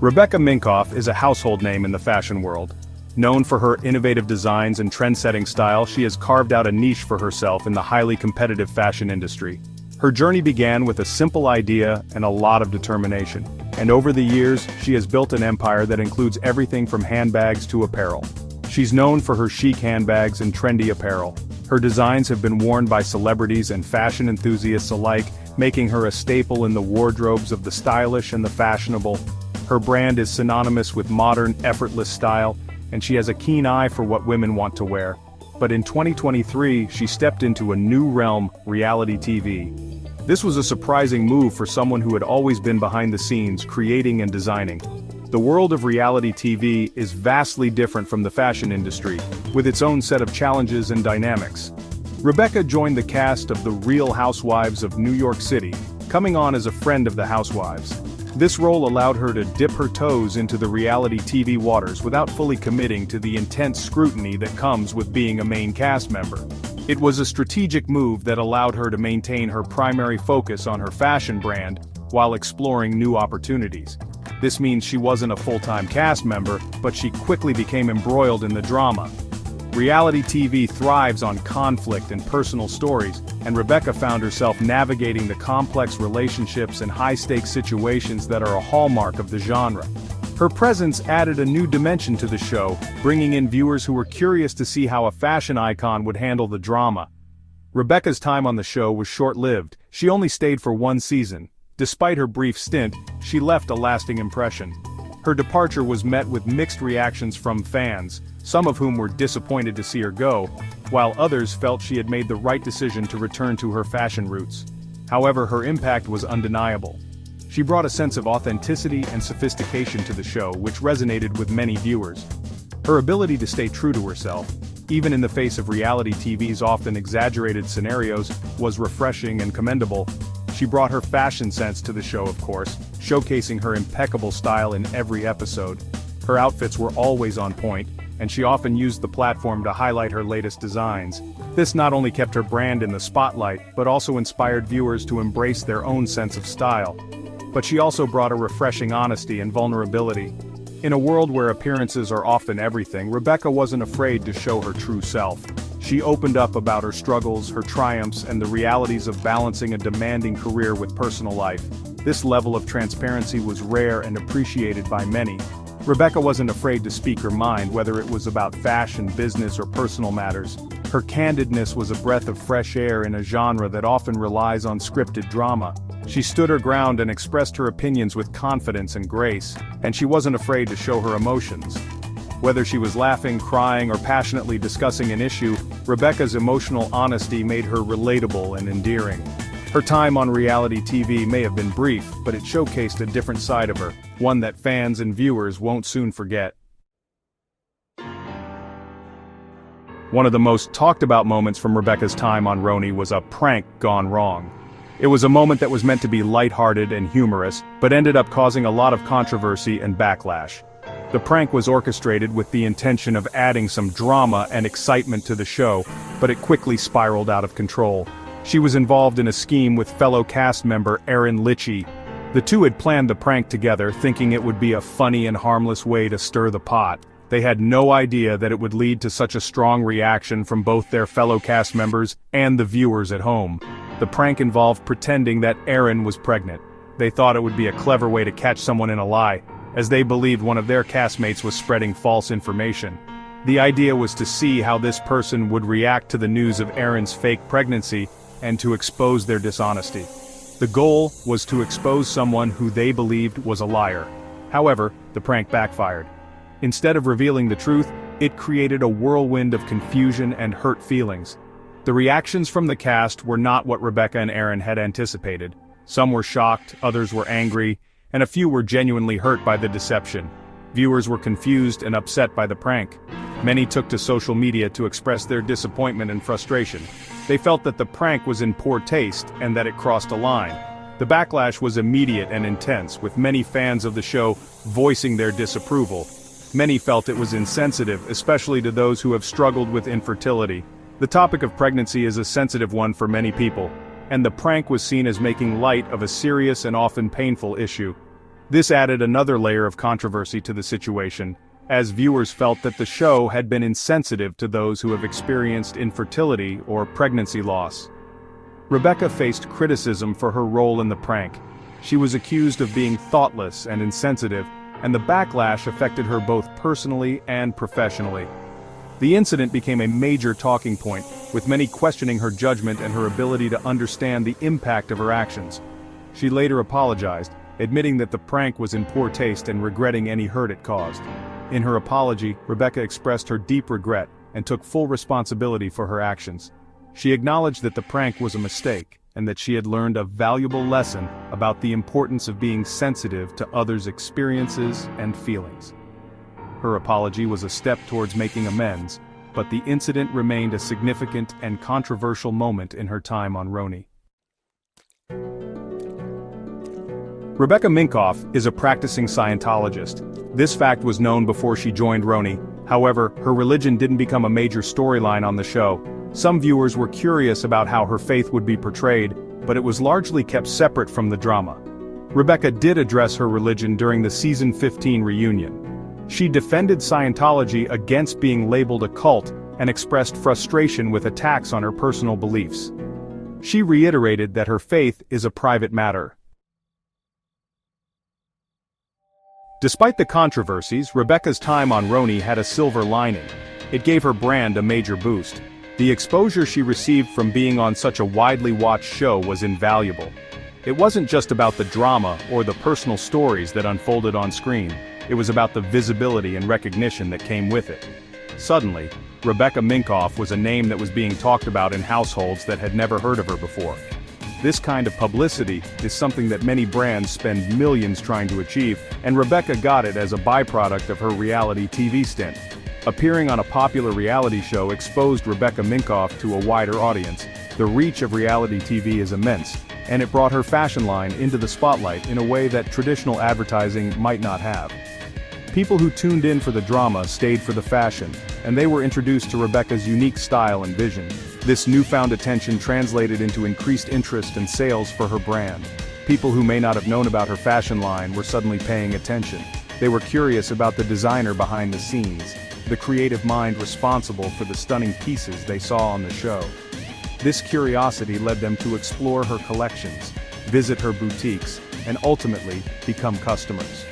Rebecca Minkoff is a household name in the fashion world. Known for her innovative designs and trend-setting style, she has carved out a niche for herself in the highly competitive fashion industry. Her journey began with a simple idea and a lot of determination. And over the years, she has built an empire that includes everything from handbags to apparel. She's known for her chic handbags and trendy apparel. Her designs have been worn by celebrities and fashion enthusiasts alike, making her a staple in the wardrobes of the stylish and the fashionable. Her brand is synonymous with modern, effortless style, and she has a keen eye for what women want to wear. But in 2023, she stepped into a new realm, reality TV. This was a surprising move for someone who had always been behind the scenes, creating and designing. The world of reality TV is vastly different from the fashion industry, with its own set of challenges and dynamics. Rebecca joined the cast of The Real Housewives of New York City, coming on as a friend of the housewives. This role allowed her to dip her toes into the reality TV waters without fully committing to the intense scrutiny that comes with being a main cast member. It was a strategic move that allowed her to maintain her primary focus on her fashion brand while exploring new opportunities. This means she wasn't a full-time cast member, but she quickly became embroiled in the drama. Reality TV thrives on conflict and personal stories, and Rebecca found herself navigating the complex relationships and high-stakes situations that are a hallmark of the genre. Her presence added a new dimension to the show, bringing in viewers who were curious to see how a fashion icon would handle the drama. Rebecca's time on the show was short-lived. She only stayed for one season. Despite her brief stint, she left a lasting impression. Her departure was met with mixed reactions from fans, some of whom were disappointed to see her go, while others felt she had made the right decision to return to her fashion roots. However, her impact was undeniable. She brought a sense of authenticity and sophistication to the show, which resonated with many viewers. Her ability to stay true to herself, even in the face of reality TV's often exaggerated scenarios, was refreshing and commendable. She brought her fashion sense to the show, of course, showcasing her impeccable style in every episode. Her outfits were always on point, and she often used the platform to highlight her latest designs. This not only kept her brand in the spotlight, but also inspired viewers to embrace their own sense of style. But she also brought a refreshing honesty and vulnerability. In a world where appearances are often everything, Rebecca wasn't afraid to show her true self. She opened up about her struggles, her triumphs, and the realities of balancing a demanding career with personal life. This level of transparency was rare and appreciated by many. Rebecca wasn't afraid to speak her mind, whether it was about fashion, business, or personal matters. Her candidness was a breath of fresh air in a genre that often relies on scripted drama. She stood her ground and expressed her opinions with confidence and grace, and she wasn't afraid to show her emotions. Whether she was laughing, crying, or passionately discussing an issue, Rebecca's emotional honesty made her relatable and endearing. Her time on reality TV may have been brief, but it showcased a different side of her, one that fans and viewers won't soon forget. One of the most talked about moments from Rebecca's time on RHONY was a prank gone wrong. It was a moment that was meant to be lighthearted and humorous, but ended up causing a lot of controversy and backlash. The prank was orchestrated with the intention of adding some drama and excitement to the show, but it quickly spiraled out of control. She was involved in a scheme with fellow cast member RHONY. The two had planned the prank together, thinking it would be a funny and harmless way to stir the pot. They had no idea that it would lead to such a strong reaction from both their fellow cast members and the viewers at home. The prank involved pretending that Erin was pregnant. They thought it would be a clever way to catch someone in a lie, as they believed one of their castmates was spreading false information. The idea was to see how this person would react to the news of Erin's fake pregnancy and to expose their dishonesty. The goal was to expose someone who they believed was a liar. However, the prank backfired. Instead of revealing the truth, it created a whirlwind of confusion and hurt feelings. The reactions from the cast were not what Rebecca and Erin had anticipated. Some were shocked, others were angry, and a few were genuinely hurt by the deception. Viewers were confused and upset by the prank. Many took to social media to express their disappointment and frustration. They felt that the prank was in poor taste and that it crossed a line. The backlash was immediate and intense, with many fans of the show voicing their disapproval. Many felt it was insensitive, especially to those who have struggled with infertility. The topic of pregnancy is a sensitive one for many people, and the prank was seen as making light of a serious and often painful issue. This added another layer of controversy to the situation, as viewers felt that the show had been insensitive to those who have experienced infertility or pregnancy loss. Rebecca faced criticism for her role in the prank. She was accused of being thoughtless and insensitive, and the backlash affected her both personally and professionally. The incident became a major talking point, with many questioning her judgment and her ability to understand the impact of her actions. She later apologized, admitting that the prank was in poor taste and regretting any hurt it caused. In her apology, Rebecca expressed her deep regret and took full responsibility for her actions. She acknowledged that the prank was a mistake, and that she had learned a valuable lesson about the importance of being sensitive to others' experiences and feelings. Her apology was a step towards making amends, but the incident remained a significant and controversial moment in her time on RHONY. Rebecca Minkoff is a practicing Scientologist. This fact was known before she joined RHONY. However, her religion didn't become a major storyline on the show. Some viewers were curious about how her faith would be portrayed, but it was largely kept separate from the drama. Rebecca did address her religion during the season 15 reunion. She defended Scientology against being labeled a cult and expressed frustration with attacks on her personal beliefs. She reiterated that her faith is a private matter. Despite the controversies, Rebecca's time on RHONY had a silver lining. It gave her brand a major boost. The exposure she received from being on such a widely watched show was invaluable. It wasn't just about the drama or the personal stories that unfolded on screen, it was about the visibility and recognition that came with it. Suddenly, Rebecca Minkoff was a name that was being talked about in households that had never heard of her before. This kind of publicity is something that many brands spend millions trying to achieve, and Rebecca got it as a byproduct of her reality TV stint. Appearing on a popular reality show exposed Rebecca Minkoff to a wider audience. The reach of reality TV is immense, and it brought her fashion line into the spotlight in a way that traditional advertising might not have. People who tuned in for the drama stayed for the fashion, and they were introduced to Rebecca's unique style and vision. This newfound attention translated into increased interest and sales for her brand. People who may not have known about her fashion line were suddenly paying attention. They were curious about the designer behind the scenes, the creative mind responsible for the stunning pieces they saw on the show. This curiosity led them to explore her collections, visit her boutiques, and ultimately become customers.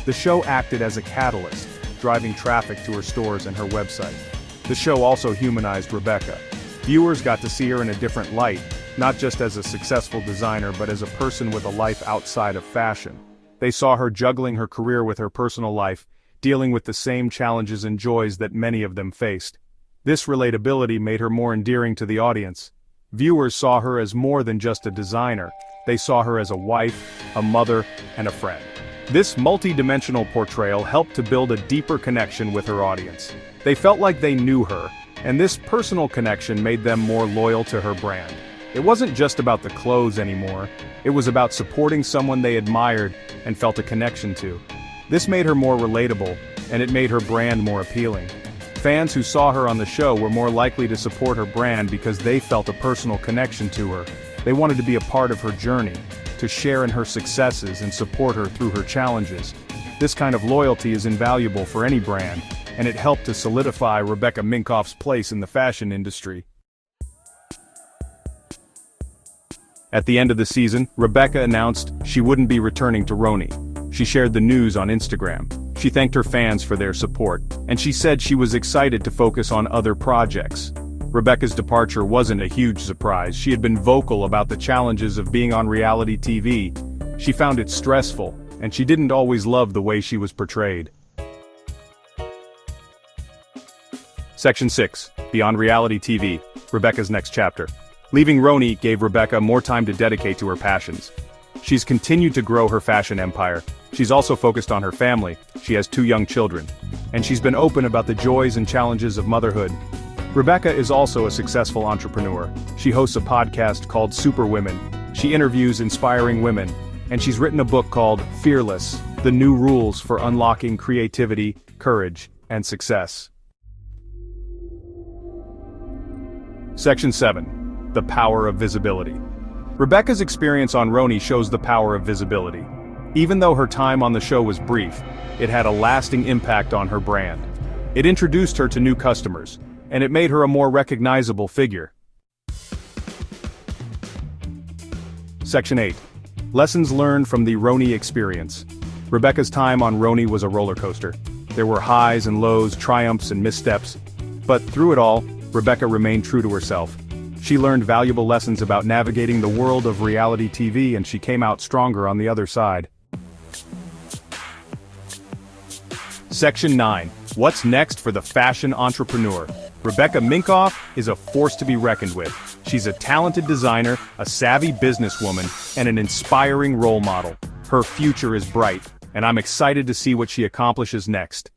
The show acted as a catalyst, driving traffic to her stores and her website. The show also humanized Rebecca. Viewers got to see her in a different light, not just as a successful designer but as a person with a life outside of fashion. They saw her juggling her career with her personal life, dealing with the same challenges and joys that many of them faced. This relatability made her more endearing to the audience. Viewers saw her as more than just a designer. They saw her as a wife, a mother, and a friend. This multi-dimensional portrayal helped to build a deeper connection with her audience. They felt like they knew her, and this personal connection made them more loyal to her brand. It wasn't just about the clothes anymore, it was about supporting someone they admired and felt a connection to. This made her more relatable, and it made her brand more appealing. Fans who saw her on the show were more likely to support her brand because they felt a personal connection to her. They wanted to be a part of her journey, to share in her successes and support her through her challenges. This kind of loyalty is invaluable for any brand, and it helped to solidify Rebecca Minkoff's place in the fashion industry. At the end of the season, Rebecca announced she wouldn't be returning to RHONY. She shared the news on Instagram. She thanked her fans for their support, and she said she was excited to focus on other projects. Rebecca's departure wasn't a huge surprise. She had been vocal about the challenges of being on reality TV. She found it stressful, and she didn't always love the way she was portrayed. Section 6. Beyond Reality TV, Rebecca's Next Chapter. Leaving RHONY gave Rebecca more time to dedicate to her passions. She's continued to grow her fashion empire. She's also focused on her family. She has 2 young children. And she's been open about the joys and challenges of motherhood. Rebecca is also a successful entrepreneur. She hosts a podcast called Superwomen. She interviews inspiring women. And she's written a book called Fearless: The New Rules for Unlocking Creativity, Courage, and Success. Section 7. The Power of Visibility. Rebecca's experience on RHONY shows the power of visibility. Even though her time on the show was brief, it had a lasting impact on her brand. It introduced her to new customers, and it made her a more recognizable figure. Section 8. Lessons learned from the RHONY experience. Rebecca's time on RHONY was a roller coaster. There were highs and lows, triumphs and missteps. But through it all, Rebecca remained true to herself. She learned valuable lessons about navigating the world of reality TV, and she came out stronger on the other side. Section 9. What's next for the fashion entrepreneur? Rebecca Minkoff is a force to be reckoned with. She's a talented designer, a savvy businesswoman, and an inspiring role model. Her future is bright, and I'm excited to see what she accomplishes next.